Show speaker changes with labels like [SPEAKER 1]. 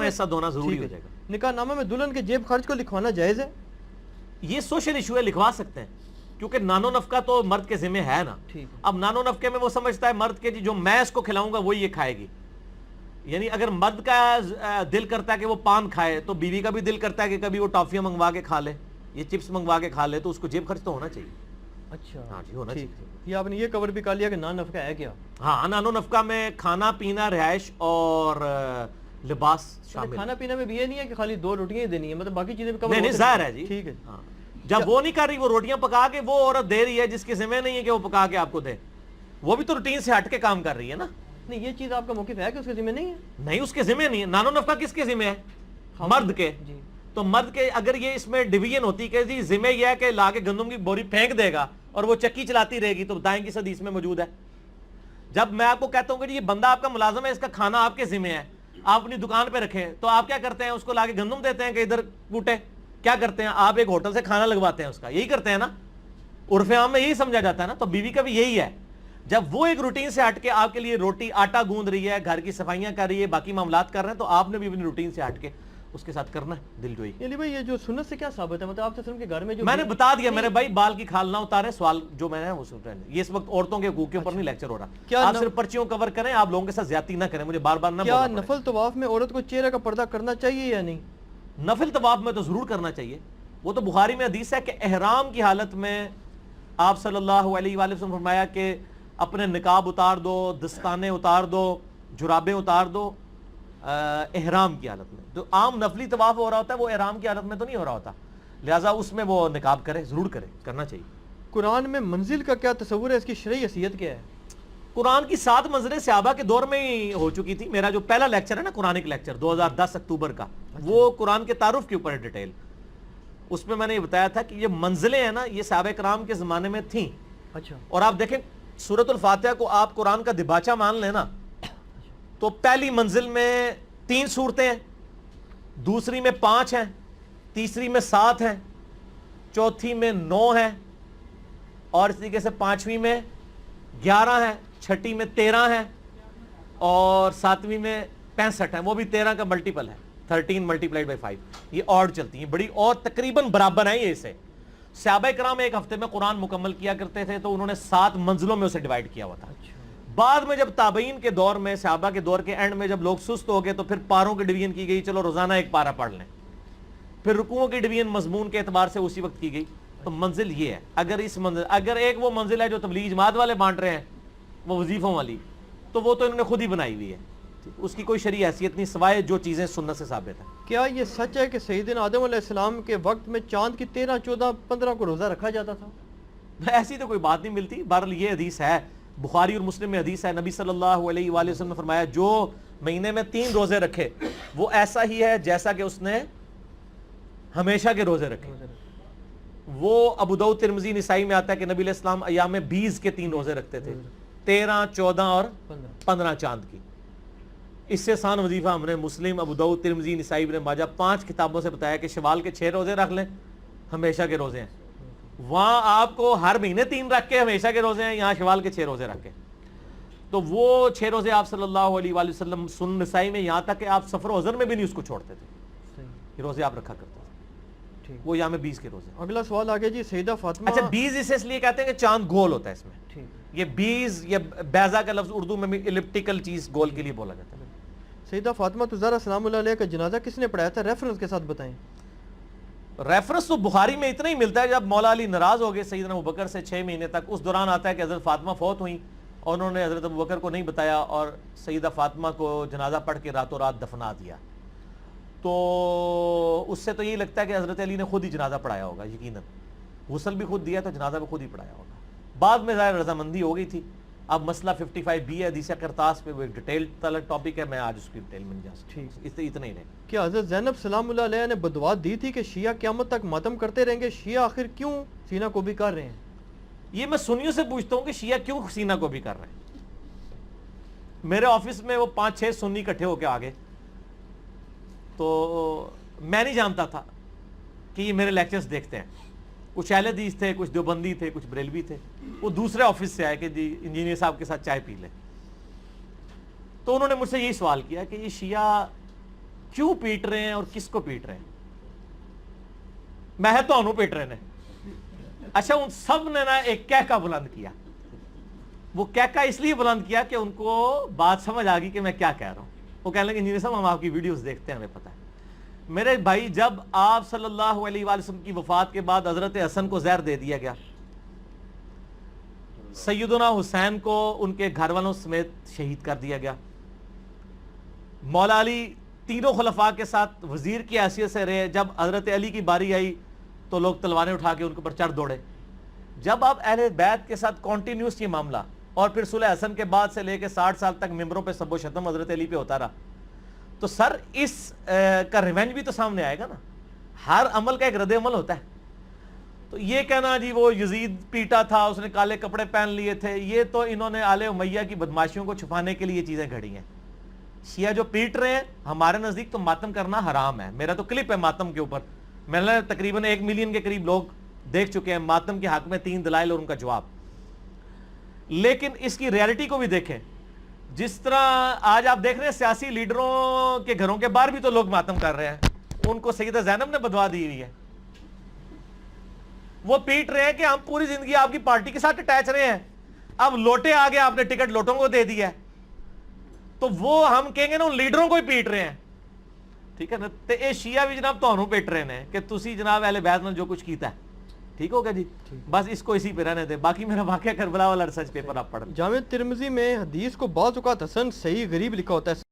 [SPEAKER 1] میں حصہ دونا ضروری ہو جائے گا.
[SPEAKER 2] نکاح نامہ میں دلہن کے جیب خرچ کو لکھوانا جائز ہے؟
[SPEAKER 1] یہ سوشل ایشو ہے, لکھوا سکتے ہیں, کیونکہ نانو نفقہ تو مرد کے ذمہ ہے نا. اب نانو نفقے میں وہ سمجھتا ہے مرد کے جو میں اس کو کھلاؤں گا وہی یہ کھائے گی. یعنی اگر مرد کا دل کرتا ہے کہ وہ پان کھائے تو بیوی کا بھی دل کرتا ہے کہ کبھی وہ ٹافیاں منگوا کے کھا لے, یہ چپس منگوا کے کھا لے, تو اس کو جیب خرچ تو ہونا چاہیے.
[SPEAKER 2] اچھا
[SPEAKER 1] ہاں جی, ہونا چاہیے.
[SPEAKER 2] یہ آپ نے یہ کور بھی کر لیا کہ نان نفقہ ہے کیا؟
[SPEAKER 1] ہاں, نانو نفقہ میں کھانا پینا, رہائش اور لباس شامل.
[SPEAKER 2] کھانا پینا میں بھی یہ نہیں ہے کہ خالی 2 روٹیاں ہی دینی ہے, مطلب باقی چیزیں بھی کور
[SPEAKER 1] نہیں ظاہر ہے جی.
[SPEAKER 2] ٹھیک ہے.
[SPEAKER 1] جب وہ نہیں کر رہی, وہ روٹیاں پکا کے وہ عورت دے رہی ہے جس کے ذمہ نہیں ہے کہ وہ پکا کے آپ کو دے, وہ بھی تو روٹین سے ہٹ کے کام کر رہی ہے نا.
[SPEAKER 2] نہیں, یہ چیز آپ کا موقف ہے کہ اس کے ذمہ نہیں ہے؟
[SPEAKER 1] نہیں, اس کے ذمہ نہیں ہے. نانو نفقہ کس کے ذمہ ہے؟ مرد کے. تو مرد کے اگر یہ اس میں ڈویژن ہوتی کہ جی ذمہ یہ ہے کہ لا کے گندم کی بوری پھینک دے گا اور وہ چکی چلاتی رہے گی, تو بتائیں کس حدیث میں موجود ہے؟ جب میں آپ کو کہتا ہوں کہ جی یہ بندہ آپ کا ملازم ہے, اس کا کھانا آپ کے ذمہ ہے, آپ اپنی دکان پہ رکھیں, تو آپ کیا کرتے ہیں؟ اس کو لا کے گندم دیتے ہیں کہ ادھر کوٹے. کیا کرتے ہیں آپ؟ ایک ہوٹل سے کھانا لگواتے ہیں اس کا, یہی کرتے ہیں نا. عرف عام میں یہی سمجھا جاتا ہے نا. تو بیوی کا بھی یہی ہے. جب وہ ایک روٹین سے ہٹ کے آپ کے لیے روٹی آٹا گوندھ رہی ہے, گھر کی صفائیاں کر رہی ہے, باقی معاملات کر رہے ہیں, تو آپ نے بھی اپنی روٹین سے ہٹ کے اس کے ساتھ کرنا ہے دل جوئی.
[SPEAKER 2] علی بھائی, یہ جو سنت سے کیا ثابت ہے؟ مطلب آپ سے کے گھر میں جو
[SPEAKER 1] میں نے بتا دیا میرے بھائی, بال کی کھال نہ اتارے. سوال جو میں نے وہ سن رہے ہیں, یہ اس وقت عورتوں کے حقوق کے اوپر نہیں لیکچر ہو رہا. آپ صرف پرچیوں کور کریں, آپ لوگوں کے ساتھ زیادتی نہ کریں, مجھے بار بار نہ بولنا پڑے.
[SPEAKER 2] کیا نفل طواف میں عورت کو چہرے کا پردہ کرنا چاہیے یا نہیں؟
[SPEAKER 1] نفل طواف میں تو ضرور کرنا چاہیے. وہ تو بخاری میں حدیث ہے کہ احرام کی حالت میں آپ صلی اللہ علیہ وآلہ وسلم فرمایا کہ اپنے نقاب اتار دو, دستانے اتار دو, جرابیں اتار دو احرام کی حالت میں. جو عام نفلی طواف ہو رہا ہوتا ہے وہ احرام کی حالت میں تو نہیں ہو رہا ہوتا, لہٰذا اس میں وہ نقاب کرے, ضرور کرے, کرنا چاہیے.
[SPEAKER 2] قرآن میں منزل کا کیا تصور ہے؟ اس کی شرعی حیثیت کیا ہے؟
[SPEAKER 1] قرآن کی 7 منزلیں صحابہ کے دور میں ہی ہو چکی تھی. میرا جو پہلا لیکچر ہے نا قرآنک لیکچر 2010 اکتوبر کا, وہ قرآن کے تعارف کے اوپر ہے ڈیٹیل. اس میں نے یہ بتایا تھا کہ یہ منزلیں ہیں نا, یہ صحابہ کرام کے زمانے میں تھیں.
[SPEAKER 2] اچھا.
[SPEAKER 1] اور آپ دیکھیں سورۃ الفاتحہ کو آپ قرآن کا دباچہ مان لیں نا, تو پہلی منزل میں 3 سورتیں ہیں, دوسری میں 5 ہیں, تیسری میں 7 ہیں, چوتھی میں 9 ہیں, اور اس طریقے سے 5ویں میں 11 ہیں, چھٹی میں 13 ہیں, اور 7ویں میں 65 ہیں. وہ بھی 13 کا ملٹیپل ہے, 13 ملٹیپلائڈ بائی 5. یہ اور چلتی ہیں بڑی, اور تقریباً برابر ہیں یہ اسے. صحابہ کرام ایک ہفتے میں قرآن مکمل کیا کرتے تھے, تو انہوں نے 7 منزلوں میں اسے ڈیوائیڈ کیا ہوا تھا. بعد میں جب تابعین کے دور میں, صحابہ کے دور کے اینڈ میں جب لوگ سست ہو گئے, تو پھر پاروں کی ڈویژن کی گئی, چلو روزانہ 1 پارہ پڑھ لیں. پھر رکوعوں کی ڈویژن مضمون کے اعتبار سے اسی وقت کی گئی. تو منزل یہ ہے. اگر ایک وہ منزل ہے جو تبلیغ جماعت والے بانٹ رہے ہیں, وہ وظیفوں والی, تو وہ تو انہوں نے خود ہی بنائی ہوئی ہے, اس کی کوئی شرعی حیثیت نہیں سوائے جو چیزیں سنت سے ثابت ہیں.
[SPEAKER 2] کیا یہ سچ ہے کہ سیدنا آدم علیہ السلام کے وقت میں چاند کی 13, 14, 15 کو روزہ رکھا جاتا تھا؟
[SPEAKER 1] ایسی تو کوئی بات نہیں ملتی. بہرحال یہ حدیث ہے, بخاری اور مسلم میں حدیث ہے, نبی صلی اللہ علیہ وآلہ وسلم نے فرمایا جو مہینے میں 3 روزے رکھے وہ ایسا ہی ہے جیسا کہ اس نے ہمیشہ کے روزے رکھے. وہ ابو داؤد ترمذی نسائی میں آتا ہے کہ نبی علیہ السلام ایام 20 کے 3 روزے رکھتے تھے, 13, 14 اور 15 چاند کی. اس سے آسان وظیفہ ہم نے مسلم, ابو داؤد, ترمذی, نسائی, ابن ماجہ 5 کتابوں سے بتایا کہ شوال کے 6 روزے رکھ لیں, ہمیشہ کے روزے ہیں. وہاں آپ کو ہر مہینے 3 رکھ کے ہمیشہ کے روزے ہیں, یہاں شوال کے 6 روزے رکھ کے. تو وہ 6 روزے آپ صلی اللہ علیہ وآلہ وسلم سنن نسائی میں, یہاں تک کہ آپ سفر و حضر میں بھی نہیں اس کو چھوڑتے تھے, یہ روزے آپ رکھا کرتے تھے. وہ یہاں میں 20 کے روزے.
[SPEAKER 2] اگلا سوال آگے جی, سیدہ فاطمہ.
[SPEAKER 1] اچھا 20 اس لیے کہتے ہیں کہ چاند گول ہوتا ہے اس میں, یہ 20 یا بیضا کا لفظ اردو میں بھی الپٹیکل چیز گول کے لیے بولا جاتا ہے.
[SPEAKER 2] سیدہ فاطمہ زہرا سلام اللہ علیہ کا جنازہ کس نے پڑھایا تھا؟ ریفرنس کے ساتھ بتائیں.
[SPEAKER 1] ریفرنس تو بخاری میں اتنا ہی ملتا ہے, جب مولا علی ناراض ہو گئے سیدنا ابوبکر سے 6 مہینے تک, اس دوران آتا ہے کہ حضرت فاطمہ فوت ہوئیں اور انہوں نے حضرت ابوبکر کو نہیں بتایا اور سیدہ فاطمہ کو جنازہ پڑھ کے راتوں رات دفنا دیا. تو اس سے تو یہی لگتا ہے کہ حضرت علی نے خود ہی جنازہ پڑھایا ہوگا یقیناً, غسل بھی خود دیا تو جنازہ بھی خود ہی پڑھایا ہوگا. بعد میں ظاہر رضامندی ہو گئی تھی. اب مسئلہ 55B ہے حدیث کرتاس پہ, وہ ایک ڈیٹیل طلب ٹاپک ہے, میں آج اس کی ڈیٹیل میں نہیں جا سکتا, اتنا ہی رہے.
[SPEAKER 2] کیا حضرت زینب سلام اللہ علیہ نے بدعا دی تھی کہ شیعہ قیامت تک ماتم کرتے رہیں گے, شیعہ آخر کیوں سینہ کو بھی کر رہے ہیں؟
[SPEAKER 1] یہ میں سنیوں سے پوچھتا ہوں کہ شیعہ کیوں سینہ کو بھی کر رہے ہیں. میرے آفس میں وہ 5-6 سنی اکٹھے ہو کے آگے, تو میں نہیں جانتا تھا کہ یہ میرے لیکچرز دیکھتے ہیں. کچھ اہل حدیث تھے, کچھ دیوبندی تھے, کچھ بریلوی تھے. وہ دوسرے آفس سے آئے کہ جی انجینئر صاحب کے ساتھ چائے پی لیں. تو انہوں نے مجھ سے یہی سوال کیا کہ یہ شیعہ کیوں پیٹ رہے ہیں اور کس کو پیٹ رہے ہیں؟ میں تو پیٹ رہے ہیں. اچھا ان سب نے نا ایک کہکا بلند کیا. وہ کہکا اس لیے بلند کیا کہ ان کو بات سمجھ آ گئی کہ میں کیا کہہ رہا ہوں. وہ کہنے لگے انجینئر صاحب ہم آپ کی ویڈیوز دیکھتے ہیں, ہمیں پتہ ہے. میرے بھائی جب آپ صلی اللہ علیہ وآلہ وسلم کی وفات کے بعد حضرت حسن کو زہر دے دیا گیا, سیدنا حسین کو ان کے گھر والوں سمیت شہید کر دیا گیا, مولا علی تینوں خلفاء کے ساتھ وزیر کی حیثیت سے رہے, جب حضرت علی کی باری آئی تو لوگ تلواریں اٹھا کے ان کے اوپر چڑھ دوڑے. جب آپ اہل بیت کے ساتھ کنٹینیوس یہ معاملہ, اور پھر صلح حسن کے بعد سے لے کے 60 سال تک ممبروں پہ سب و شتم حضرت علی پہ ہوتا رہا, تو سر اس کا ریونج بھی تو سامنے آئے گا نا. ہر عمل کا ایک رد عمل ہوتا ہے. تو یہ کہنا جی وہ یزید پیٹا تھا, اس نے کالے کپڑے پہن لیے تھے, یہ تو انہوں نے آل امیہ کی بدماشیوں کو چھپانے کے لیے یہ چیزیں گھڑی ہیں. شیعہ جو پیٹ رہے ہیں ہمارے نزدیک تو ماتم کرنا حرام ہے. میرا تو کلپ ہے ماتم کے اوپر, میں نے تقریباً 1 ملین کے قریب لوگ دیکھ چکے ہیں ماتم کے حق میں 3 دلائل اور ان کا جواب. لیکن اس کی ریالٹی کو بھی دیکھیں. جس طرح آج آپ دیکھ رہے ہیں سیاسی لیڈروں کے گھروں کے باہر بھی تو لوگ ماتم کر رہے ہیں, ان کو سیدہ زینب نے بدوا دی ہوئی ہے. وہ پیٹ رہے ہیں کہ ہم پوری زندگی آپ کی پارٹی کے ساتھ اٹیچ رہے ہیں, اب لوٹے آگے آپ نے ٹکٹ لوٹوں کو دے دیا ہے, تو وہ ہم کہیں گے نا ان لیڈروں کو ہی پیٹ رہے ہیں. ٹھیک ہے نا. تو یہ شیعہ بھی جناب تہنوں پیٹ رہے ہیں کہ تسی جناب اہل بیت نے جو کچھ کیتا ہے. ٹھیک ہوگا جی, بس اس کو اسی پہ رہنے دیں. باقی میرا واقعہ کربلا والا ریسرچ پیپر آپ پڑھ.
[SPEAKER 2] جامع ترمذی میں حدیث کو بعض اوقات حسن صحیح غریب لکھا ہوتا ہے.